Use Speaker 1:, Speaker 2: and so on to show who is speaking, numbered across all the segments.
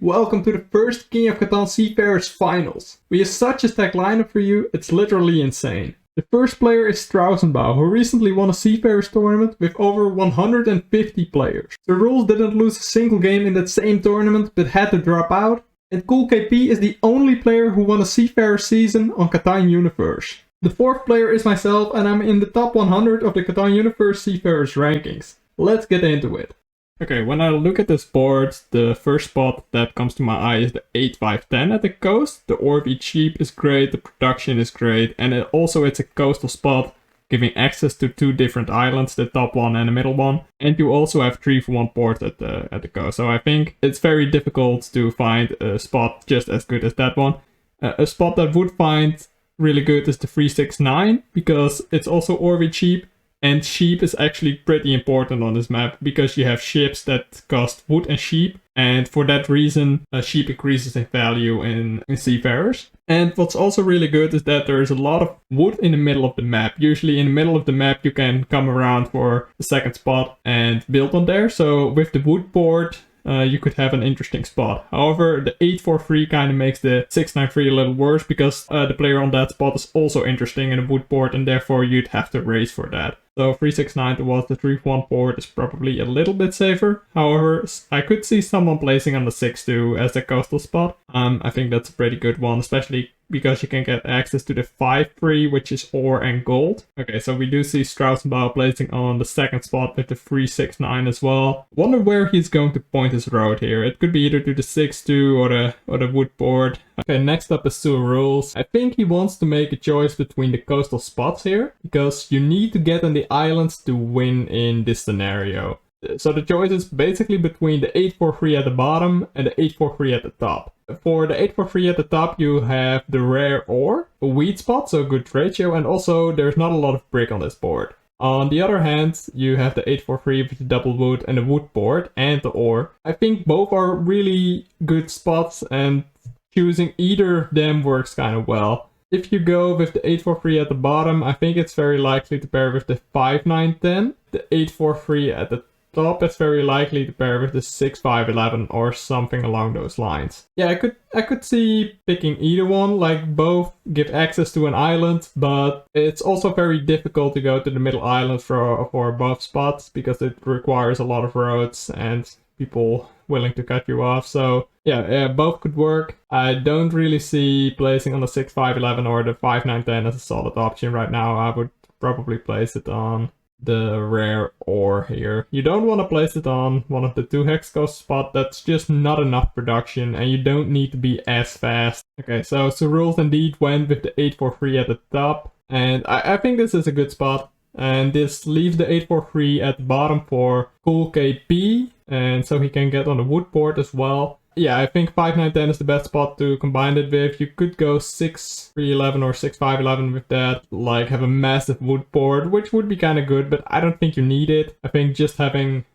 Speaker 1: Welcome to the first King of Catan Seafarers finals. We have such a stacked lineup for you, it's literally insane. The first player is Strausenbau, who recently won a Seafarers tournament with over 150 players. The Rules didn't lose a single game in that same tournament, but had to drop out. And Cool KP is the only player who won a Seafarers season on Catan Universe. The fourth player is myself, and I'm in the top 100 of the Catan Universe Seafarers rankings. Let's get into it. Okay, when I look at this board, the first spot that comes to my eye is the 8-5-10 at the coast. The Orby cheap is great, the production is great, and it's a coastal spot, giving access to two different islands, the top one and the middle one. And you also have 3-for-1 ports at the coast, so I think it's very difficult to find a spot just as good as that one. A spot that would find really good is the 3-6-9, because it's also Orby cheap. And sheep is actually pretty important on this map, because you have ships that cost wood and sheep, and for that reason sheep increases in value in Seafarers. And what's also really good is that there is a lot of wood in the middle of the map. Usually in the middle of the map you can come around for the second spot and build on there, so with the wood board you could have an interesting spot. However, the 8-4-3 kind of makes the 6-9-3 a little worse, because the player on that spot is also interesting in a wood board, and therefore you'd have to raise for that. So 3-6-9 towards the 3-1 board is probably a little bit safer. However, I could see someone placing on the 6-2 as a coastal spot. I think that's a pretty good one, especially because you can get access to the 5-3, which is ore and gold. Okay, so we do see Strausenbau placing on the second spot with the 3-6-9 as well. Wonder where he's going to point his road here. It could be either to the 6-2 or the wood board. Okay, next up is Sewer Rules. I think he wants to make a choice between the coastal spots here, because you need to get on the islands to win in this scenario. So the choice is basically between the 8-4-3 at the bottom and the 8-4-3 at the top. For the 8-4-3 at the top you have the rare ore, a wheat spot, so good ratio, and also there's not a lot of brick on this board. On the other hand, you have the 8-4-3 with the double wood and the wood board and the ore. I think both are really good spots, and choosing either of them works kind of well. If you go with the 8-4-3 at the bottom, I think it's very likely to pair with the 5-9-10. The 8-4-3 at the top is very likely to pair with the 6-5-11 or something along those lines. Yeah, I could see picking either one, like both give access to an island, but it's also very difficult to go to the middle island for both spots, because it requires a lot of roads and people willing to cut you off. So yeah, both could work. I don't really see placing on the 6-5-11 or the 5-9-10 as a solid option right now. I would probably place it on the rare ore here. You don't want to place it on one of the 2 hex coast spot. That's just not enough production, and you don't need to be as fast. Okay, so Rules indeed went with the 8-4-3 at the top, and I think this is a good spot. And this leaves the 8-4-3 at the bottom for Cool KP, and so he can get on the wood board as well. Yeah, I think 5-9-10 is the best spot to combine it with. You could go 6-3-11 or 6-5-11 with that, like have a massive wood board, which would be kind of good, but I don't think you need it. I think just having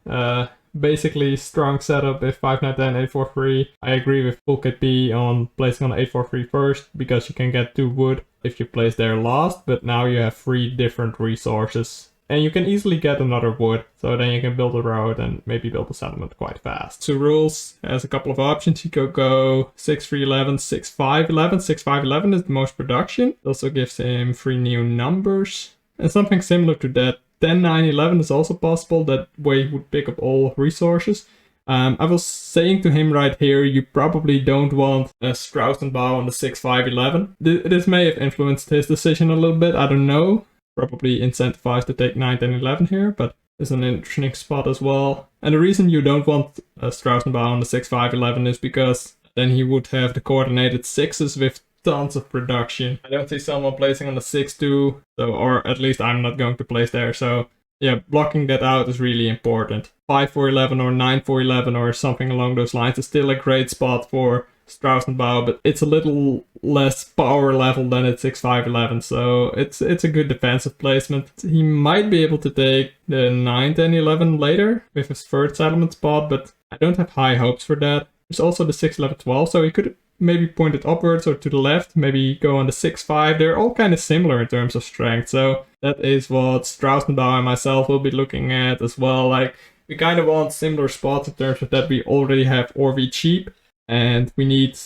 Speaker 1: basically strong setup with 5-9-10, 8-4-3. I agree with Full KP on placing on 8-4-3 first, because you can get 2 wood if you place there last, but now you have 3 different resources. And you can easily get another wood, so then you can build a road and maybe build a settlement quite fast. So Rules has a couple of options. You could go 6-3-11, 6-5-11. 6-5-11 is the most production. It also gives him 3 new numbers. And something similar to that, 10-9-11 is also possible. That way he would pick up all resources. I was saying to him right here, you probably don't want a Strausenbau on the 6-5-11. This may have influenced his decision a little bit, I don't know. Probably incentivized to take 9-10-11 here, but it's an interesting spot as well. And the reason you don't want a Strausenbau on the 6-5-11 is because then he would have the coordinated 6s with tons of production. I don't see someone placing on the 6-2, or at least I'm not going to place there, so yeah, blocking that out is really important. 5-4-11 or 9-4-11 or something along those lines is still a great spot for Strausenbau, but it's a little less power level than at 6-5-11, so it's a good defensive placement. He might be able to take the 9-10-11 later with his third settlement spot, but I don't have high hopes for that. There's also the 6-11-12, so he could maybe point it upwards or to the left, maybe go on the 6-5. They're all kind of similar in terms of strength, so that is what Strausenbau and myself will be looking at as well. Like, we kind of want similar spots in terms of that we already have Orby cheap, And we need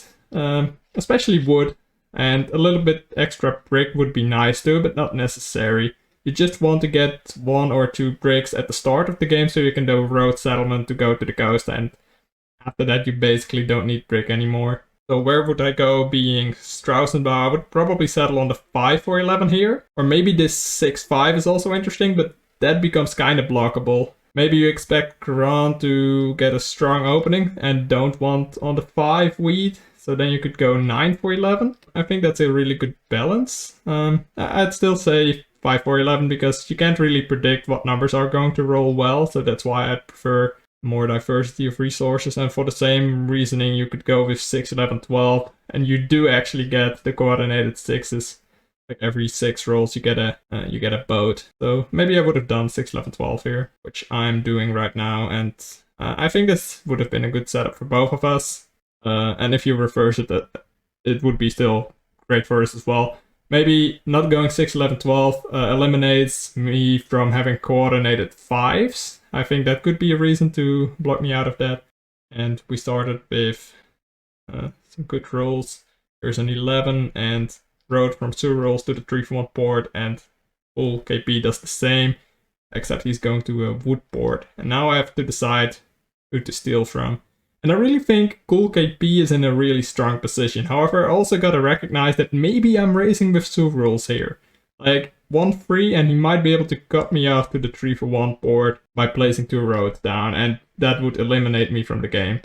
Speaker 1: especially wood, and a little bit extra brick would be nice too, but not necessary. You just want to get 1 or 2 bricks at the start of the game so you can do road settlement to go to the coast, and after that you basically don't need brick anymore. So where would I go being Strausenbau? I would probably settle on the 5 for 11 here. Or maybe this 6-5 is also interesting, but that becomes kind of blockable. Maybe you expect Catan to get a strong opening and don't want on the 5 weed. So then you could go 9 for 11. I think that's a really good balance. I'd still say 5 for 11 because you can't really predict what numbers are going to roll well. So that's why I prefer more diversity of resources, and for the same reasoning you could go with 6, 11, 12, and you do actually get the coordinated 6s. Like every 6 rolls you get a boat. So maybe I would have done 6, 11, 12 here, which I'm doing right now, and I think this would have been a good setup for both of us. And if you reverse it, it would be still great for us as well. Maybe not going 6, 11, 12 eliminates me from having coordinated 5s. I think that could be a reason to block me out of that. And we started with some good rolls. There's an 11 and road from 2 rolls to the 3 for 1 port, and full KP does the same, except he's going to a wood port. And now I have to decide who to steal from. And I really think Cool KP is in a really strong position. However, I also gotta recognize that maybe I'm racing with 2 rolls here. Like 1 free, and he might be able to cut me off to the 3 for 1 port by placing 2 roads down, and that would eliminate me from the game.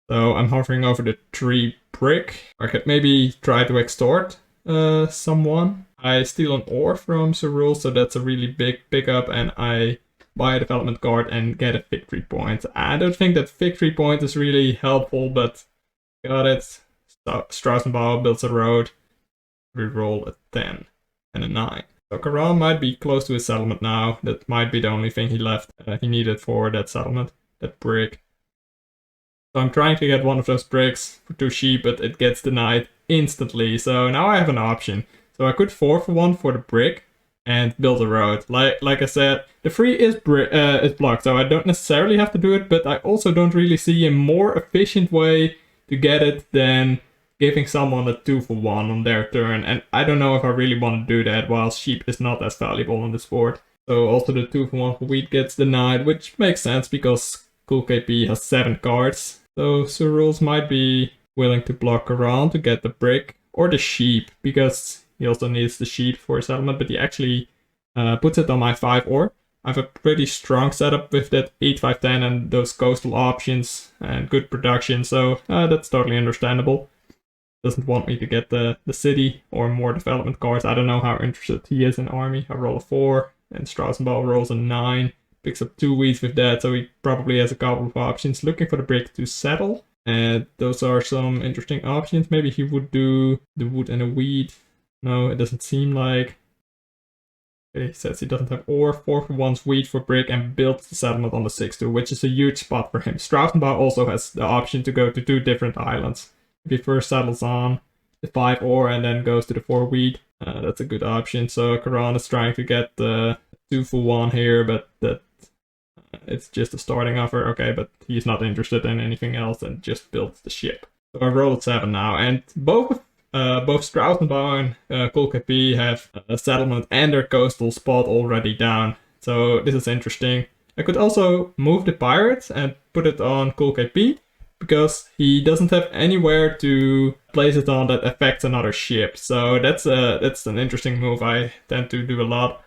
Speaker 1: So I'm hovering over the 3 brick. I could maybe try to extort someone. I steal an ore from Cyril, so that's a really big pickup, and I buy a development card and get a victory point. I don't think that victory point is really helpful, but got it. Strausenbau builds a road. We roll a 10 and a 9. So Catan might be close to his settlement now. That might be the only thing he left. He needed for that settlement, that brick. So I'm trying to get one of those bricks for 2 sheep, but it gets denied instantly. So now I have an option. So I could 4 for 1 for the brick and build a road. Like I said, the free is blocked, so I don't necessarily have to do it, but I also don't really see a more efficient way to get it than giving someone a 2 for 1 on their turn, and I don't know if I really want to do that while sheep is not as valuable on this board. So also the 2 for 1 for wheat gets denied, which makes sense because Cool KP has 7 cards. So Cyril's might be willing to block around to get the brick or the sheep, because he also needs the sheep for his settlement, but he actually puts it on my 5 ore. I have a pretty strong setup with that 8, 5, 10 and those coastal options and good production, so that's totally understandable. Doesn't want me to get the city or more development cards. I don't know how interested he is in army. I roll a 4 and Strausenbau rolls a 9. Picks up 2 weeds with that, so he probably has a couple of options. Looking for the brick to settle, and those are some interesting options. Maybe he would do the wood and a weed. No, it doesn't seem like. Okay, he says he doesn't have ore. 4 for 1's wheat for brick and builds the settlement on the 6-2, which is a huge spot for him. Strausenbau also has the option to go to 2 different islands. If he first settles on the 5 ore and then goes to the 4 wheat, that's a good option. So Catan is trying to get the 2 for 1 here, but that it's just a starting offer. Okay, but he's not interested in anything else and just builds the ship. So I rolled 7 now, and both Strausenbau and Cool KP have a settlement and their coastal spot already down. So this is interesting. I could also move the pirates and put it on Cool KP, because he doesn't have anywhere to place it on that affects another ship. So that's an interesting move I tend to do a lot.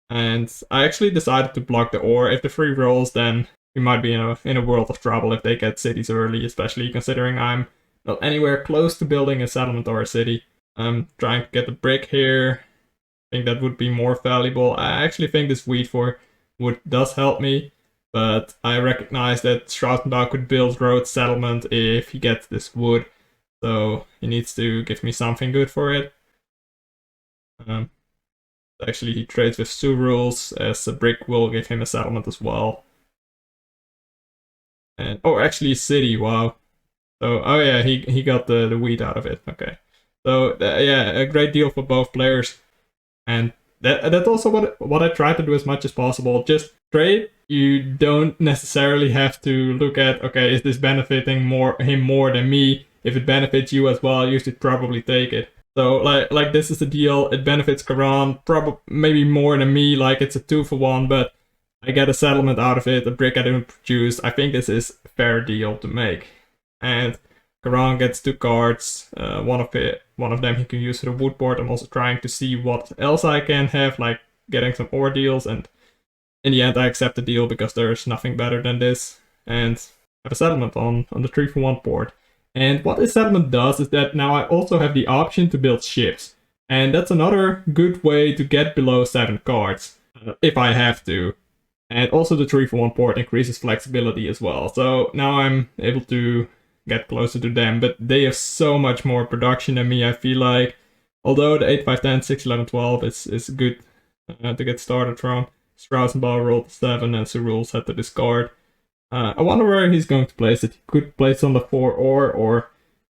Speaker 1: And I actually decided to block the ore. If the free rolls, then we might be in a world of trouble if they get cities early, especially considering I'm not anywhere close to building a settlement or a city. I'm trying to get the brick here. I think that would be more valuable. I actually think this wheat for wood does help me, but I recognize that Strausenbau could build road settlement if he gets this wood, so he needs to give me something good for it. Actually, he trades with 2 rules, as a brick will give him a settlement as well. And oh, actually, city. Wow. So oh yeah, he got the wheat out of it. Okay. So yeah, a great deal for both players. And that's also what I try to do as much as possible. Just trade. You don't necessarily have to look at, okay, is this benefiting him more than me? If it benefits you as well, you should probably take it. So like this is the deal. It benefits Karan probably maybe more than me. Like it's a 2-for-1, but I get a settlement out of it. A brick I didn't produce. I think this is a fair deal to make. And Karan gets 2 cards. One of them he can use for the wood board. I'm also trying to see what else I can have, like getting some ore deals. And in the end, I accept the deal because there's nothing better than this. And have a settlement on the 3-for-1 board. And what this settlement does is that now I also have the option to build ships. And that's another good way to get below 7 cards, if I have to. And also the 3-for-1 port increases flexibility as well. So now I'm able to get closer to them, but they have so much more production than me, I feel like. Although the 8, 5, 10, 6, 11, 12 is good to get started from. Strausenbauer rolled 7 and Cerule's had to discard. I wonder where he's going to place it. He could place on the 4 ore or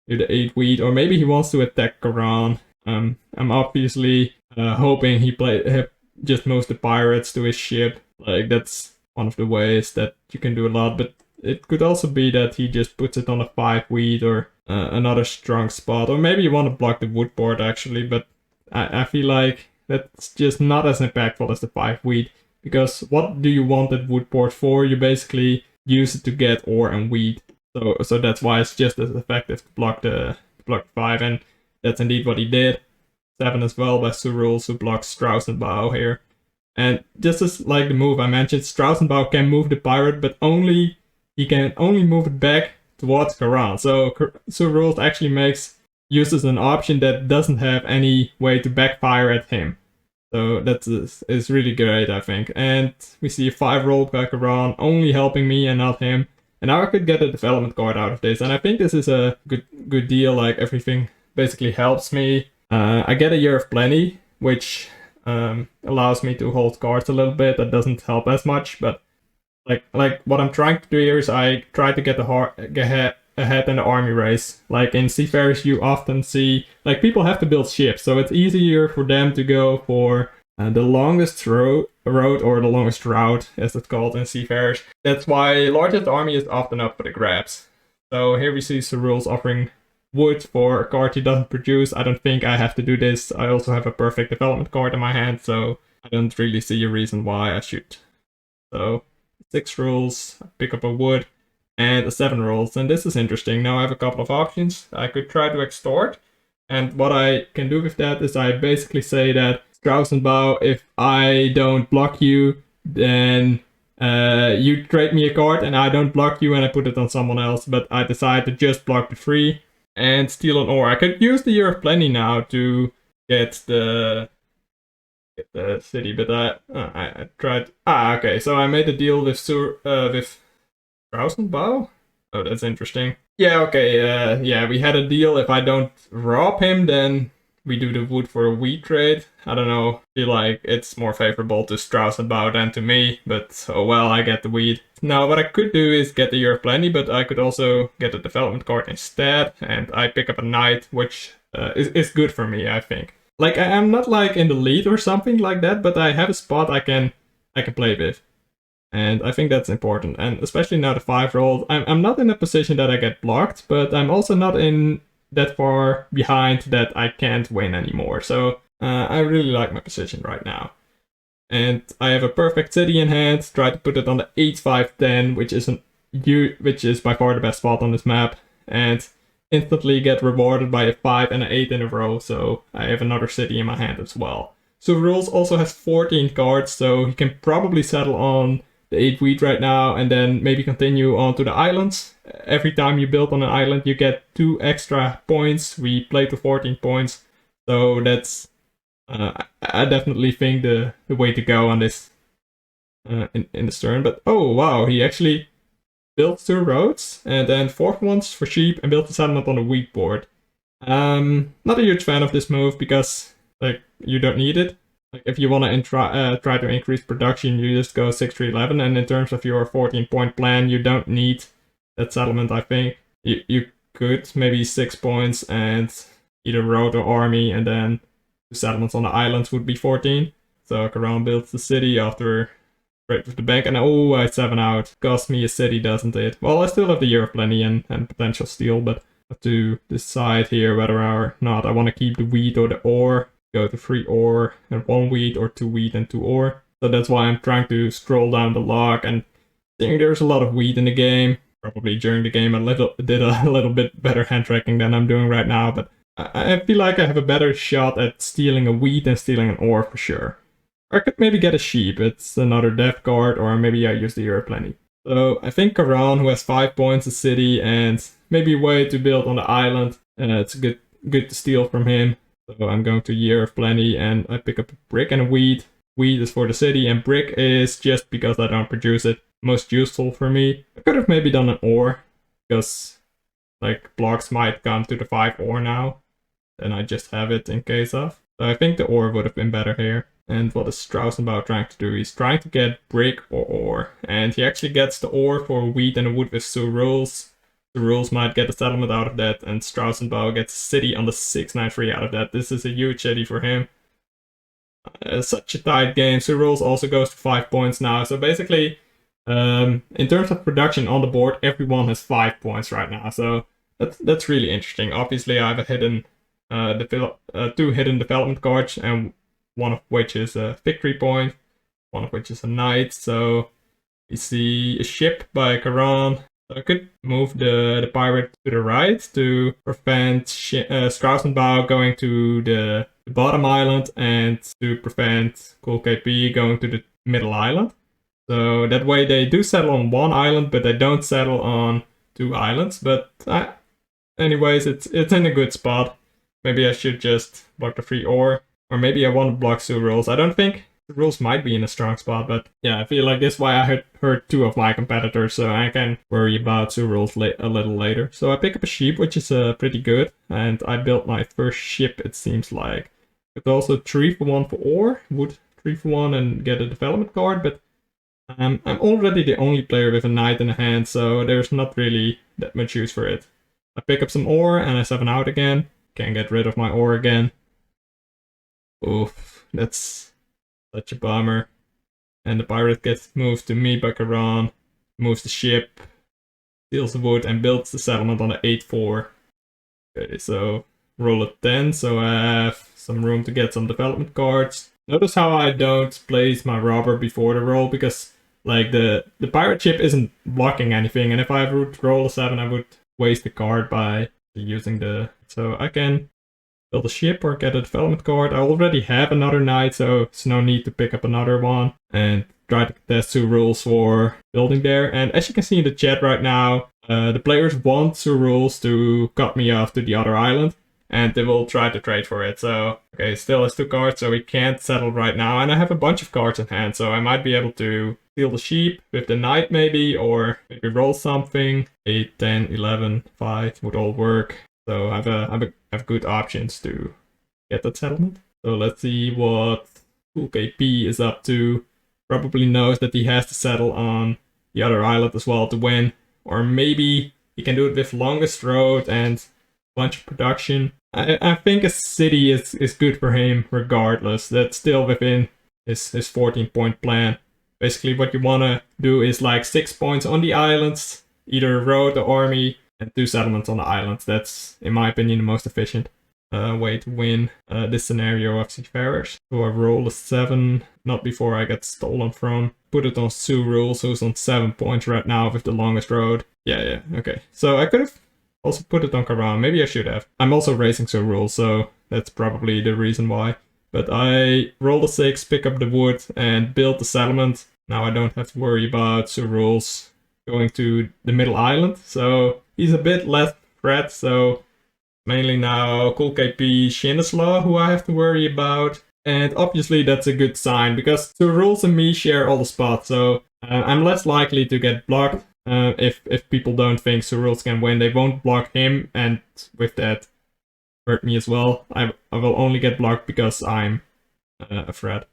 Speaker 1: do the 8 wheat, or maybe he wants to attack Karan. I'm obviously hoping he just moves the pirates to his ship. Like that's one of the ways that you can do a lot, but it could also be that he just puts it on a 5 wheat or another strong spot, or maybe you want to block the wood board actually, but I feel like that's just not as impactful as the 5 wheat, because what do you want that wood board for? You basically use it to get ore and wheat, so that's why it's just as effective to block the 5, and that's indeed what he did. 7 as well by Cerule's, who blocks Strausenbau here. And just as like the move I mentioned, Strausenbau can move the pirate, but he can only move it back towards Karan. So Cerule's actually uses an option that doesn't have any way to backfire at him. So that is really great, I think. And we see a 5 roll by Karan, only helping me and not him. And now I could get a development card out of this. And I think this is a good deal. Like everything basically helps me. I get a Year of Plenty, which allows me to hold cards a little bit. That doesn't help as much, but like what I'm trying to do here is I try to get ahead in the army race. Like in Seafarers, you often see like people have to build ships, so it's easier for them to go for the longest road or the longest route, as it's called in Seafarers. That's why largest army is often up for the grabs. So here we see Cerule's offering wood for a card he doesn't produce. I don't think I have to do this. I also have a perfect development card in my hand, so I don't really see a reason why I should. So 6 rolls, pick up a wood, and a 7 rolls. And this is interesting. Now I have a couple of options. I could try to extort, and what I can do with that is I basically say that Strausenbau, if I don't block you, then you trade me a card, and I don't block you and I put it on someone else, but I decide to just block the 3 and steal an ore. I could use the Year of Plenty now to get the city, but I tried. Okay, so I made a deal with Strausenbau. Oh, that's interesting. Yeah, okay, yeah, we had a deal. If I don't rob him, then we do the wood for a wheat trade. I don't know, I feel like it's more favorable to Strausenbau than to me, but oh well, I get the wheat. Now, what I could do is get the Year of Plenty, but I could also get a development card instead, and I pick up a knight, which is good for me, I think. Like, I'm not like in the lead or something like that, but I have a spot I can play with. And I think that's important, and especially now the 5 roll. I'm not in a position that I get blocked, but I'm also not in that far behind that I can't win anymore. So I really like my position right now. And I have a perfect city in hand. Try to put it on the 8, 5, 10, which is by far the best spot on this map, and instantly get rewarded by a 5 and an 8 in a row. So I have another city in my hand as well. So Rules also has 14 cards, so he can probably settle on the 8 wheat right now, and then maybe continue on to the islands. Every time you build on an island, you get 2 extra points. We play to 14 points, so that's I definitely think the way to go on this in this turn. But oh wow, he actually built 2 roads and then 4 ones for sheep and built a settlement on the wheat board. Not a huge fan of this move because like you don't need it. Like if you want to try to increase production, you just go 6 3 11, and in terms of your 14-point plan, you don't need that settlement. I think you could maybe 6 points and either road or army, and then the settlements on the islands would be 14. So Catan builds the city after trade with the bank, and oh, I 7 out. Cost me a city, doesn't it? Well, I still have the Year of Plenty and potential steal, but I have to decide here whether or not I want to keep the wheat or the ore. Go to 3 ore and 1 wheat, or 2 wheat and 2 ore. So that's why I'm trying to scroll down the log and seeing there's a lot of wheat in the game. Probably during the game I did a little bit better hand tracking than I'm doing right now, but I feel like I have a better shot at stealing a wheat than stealing an ore for sure. Or I could maybe get a sheep, it's another death card, or maybe I use the Year of Plenty. So I think Catan, who has 5 points, a city, and maybe a way to build on the island, it's good to steal from him. So I'm going to Year of Plenty, and I pick up a brick and a wheat. Wheat is for the city, and brick is just because I don't produce it. Most useful for me. I could have maybe done an ore, because like blocks might come to the 5 ore now. Then I just have it in case of. So I think the ore would have been better here. And what is Strausenbauer trying to do? He's trying to get brick or ore. And he actually gets the ore for wheat and a wood with Rules. The Rules might get a settlement out of that, and Strausenbauer gets a city on the 693 out of that. This is a huge city for him. Such a tight game. Rules also goes to 5 points now. So basically, in terms of production on the board, everyone has 5 points right now. So that's really interesting. Obviously, I have a hidden, 2 hidden development cards, and one of which is a victory point, one of which is a knight. So we see a ship by Catan. So I could move the pirate to the right to prevent Strausenbauer going to the bottom island, and to prevent Cool KP going to the middle island. So that way they do settle on 1 island, but they don't settle on 2 islands. But anyways, it's in a good spot. Maybe I should just block the 3 ore. Or maybe I want to block Rules. I don't think Rules might be in a strong spot, but yeah, I feel like this is why I hurt 2 of my competitors, so I can worry about Rules a little later. So I pick up a sheep, which is pretty good, and I built my first ship, it seems like. Could also 3 for 1 for ore, would 3 for 1 and get a development card, but I'm already the only player with a knight in the hand, so there's not really that much use for it. I pick up some ore and I 7 out again. Can't get rid of my ore again. Oof, that's such a bummer. And the pirate gets moved to me by Catan, moves the ship, steals the wood, and builds the settlement on the 8-4. Okay, so roll a 10, so I have some room to get some development cards. Notice how I don't place my robber before the roll, because like the pirate ship isn't blocking anything, and if I would roll a 7, I would waste the card by using the... So I can build a ship or get a development card. I already have another knight, so it's no need to pick up another one. And try to test 2 rules for building there. And as you can see in the chat right now, the players want 2 rules to cut me off to the other island. And they will try to trade for it. So, okay, still has 2 cards, so we can't settle right now. And I have a bunch of cards in hand, so I might be able to steal the sheep with the knight maybe, or maybe roll something. 8, 10, 11, 5 would all work. So I have good options to get that settlement. So let's see what Cool KP is up to. Probably knows that he has to settle on the other island as well to win. Or maybe he can do it with longest road and a bunch of production. I think a city is good for him regardless. That's still within his 14-point plan. Basically what you want to do is like 6 points on the islands, either road or army, and 2 settlements on the islands. That's, in my opinion, the most efficient way to win this scenario of Seafarers. So I roll a 7, not before I get stolen from. Put it on Rules, who's on 7 points right now with the longest road. Yeah, okay. So I could have also put it on Catan. Maybe I should have. I'm also racing Rules, so that's probably the reason why. But I rolled a 6, pick up the wood, and build the settlement. Now I don't have to worry about Rules going to the middle island. So he's a bit less threat, so mainly now Cool KP, Shinislaw, who I have to worry about. And obviously that's a good sign, because Rules and me share all the spots, so I'm less likely to get blocked. If people don't think Rules can win, they won't block him, and with that hurt me as well. I will only get blocked because I'm a threat,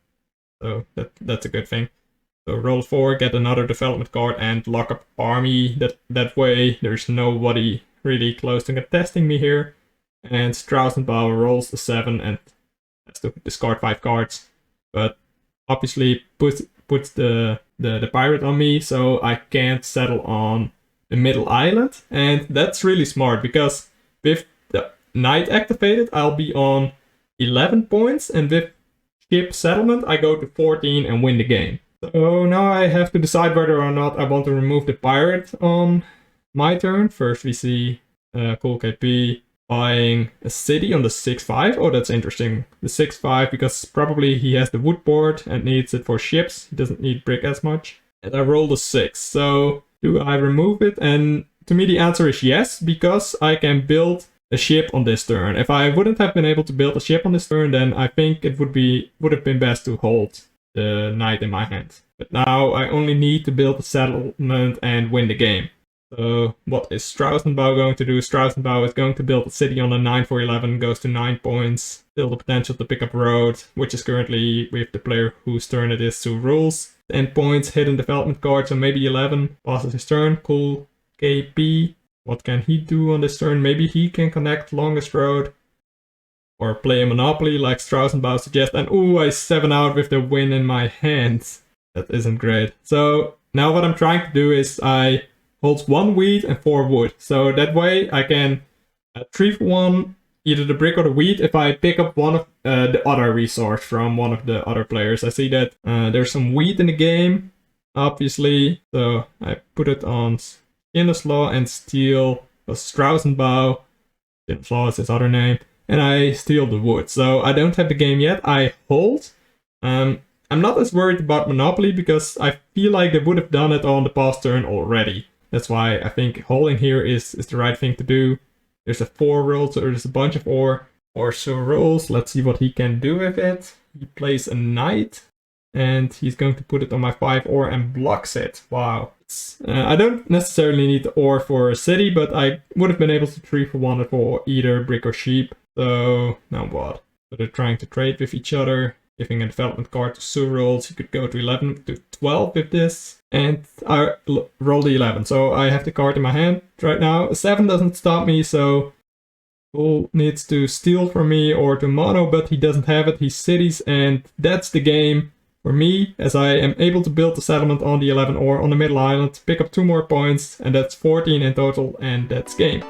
Speaker 1: so that's a good thing. So roll 4, get another development card, and lock up army. That way there's nobody really close to contesting me here. And Strausenbauer rolls the 7 and has to discard 5 cards. But obviously puts the pirate on me, so I can't settle on the middle island. And that's really smart, because with the knight activated, I'll be on 11 points, and with ship settlement, I go to 14 and win the game. So now I have to decide whether or not I want to remove the pirate on my turn. First we see Cool KP buying a city on the 6-5. Oh, that's interesting. The 6-5, because probably he has the wood board and needs it for ships. He doesn't need brick as much. And I rolled a 6. So do I remove it? And to me the answer is yes, because I can build a ship on this turn. If I wouldn't have been able to build a ship on this turn, then I think it would have been best to hold the knight in my hand. But now I only need to build a settlement and win the game. So what is Strausenbau going to do? Strausenbau is going to build a city on a 9 for 11, goes to 9 points. Still the potential to pick up road, which is currently with the player whose turn it is to rules. 10 points, hidden development card, so maybe 11. Passes his turn. Cool KP. What can he do on this turn? Maybe he can connect longest road. Or play a Monopoly like Strausenbau suggests. And ooh, I 7 out with the win in my hand. That isn't great. So now what I'm trying to do is I hold 1 wheat and 4 wood. So that way I can 3 for 1, either the brick or the wheat, if I pick up one of the other resource from one of the other players. I see that there's some wheat in the game, obviously. So I put it on Stanislaw and steal a Strausenbau. Stanislaw is his other name. And I steal the wood. So I don't have the game yet. I hold. I'm not as worried about Monopoly, because I feel like they would have done it on the past turn already. That's why I think holding here is the right thing to do. There's a 4 roll, so there's a bunch of ore. Or so rolls. Let's see what he can do with it. He plays a knight. And he's going to put it on my 5 ore and blocks it. Wow. I don't necessarily need the ore for a city, but I would have been able to 3 for 1 for either brick or sheep. So now what? So they're trying to trade with each other. Giving a development card to Surrolls. You could go to 11 to 12 with this. And I roll the 11. So I have the card in my hand right now. A 7 doesn't stop me, so Bull needs to steal from me or to mono, but he doesn't have it. He cities, and that's the game for me, as I am able to build the settlement on the 11 or on the middle island, pick up 2 more points, and that's 14 in total, and that's game.